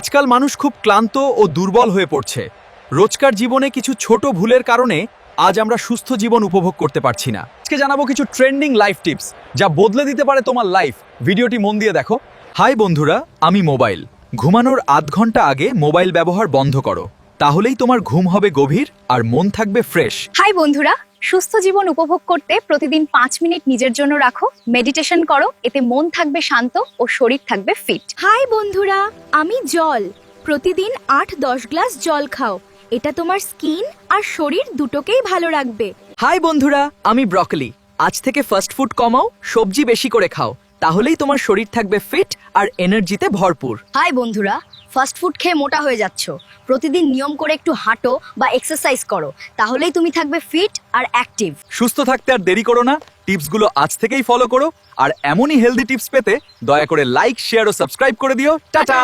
আজকাল মানুষ খুব ক্লান্ত ও দুর্বল হয়ে পড়ছে। রোজকার জীবনে কিছু ছোট ভুলের কারণে আজ আমরা সুস্থ জীবন উপভোগ করতে পারছি না। আজকে জানাবো কিছু ট্রেন্ডিং লাইফ টিপস যা বদলে দিতে পারে তোমার লাইফ। ভিডিওটি মন দিয়ে দেখো। হাই বন্ধুরা, আমি মোবাইল। ঘুমানোর আধ ঘন্টা আগে মোবাইল ব্যবহার বন্ধ করো, তাহলেই তোমার ঘুম হবে গভীর আর মন থাকবে ফ্রেশ। হাই বন্ধুরা, সুস্থ জীবন উপভোগ করতে প্রতিদিন 5 মিনিট নিজের জন্য রাখো। মেডিটেশন করো, এতে মন থাকবে শান্ত ও শরীর থাকবে ফিট। হাই বন্ধুরা, আমি জল। প্রতিদিন 8-10 গ্লাস জল খাও। এটা তোমার স্কিন আর শরীর দুটোকেই ভালো রাখবে। হাই বন্ধুরা, আমি ব্রকলি। আজ থেকে ফাস্ট ফুড কমাও, সবজি বেশি করে খাও, তাহলেই তোমার শরীর থাকবে ফিট আর এনার্জিতে ভরপুর। হাই বন্ধুরা, ফাস্ট ফুড খেয়ে মোটা হয়ে যাচ্ছ। প্রতিদিন নিয়ম করে একটু হাঁটো বা এক্সারসাইজ করো, তাহলেই তুমি থাকবে ফিট আর অ্যাক্টিভ। সুস্থ থাকতে আর দেরি করো না, টিপসগুলো আজ থেকেই ফলো করো। আর এমনই হেলদি টিপস পেতে দয়া করে লাইক, শেয়ার ও সাবস্ক্রাইব করে দিও। টাটা।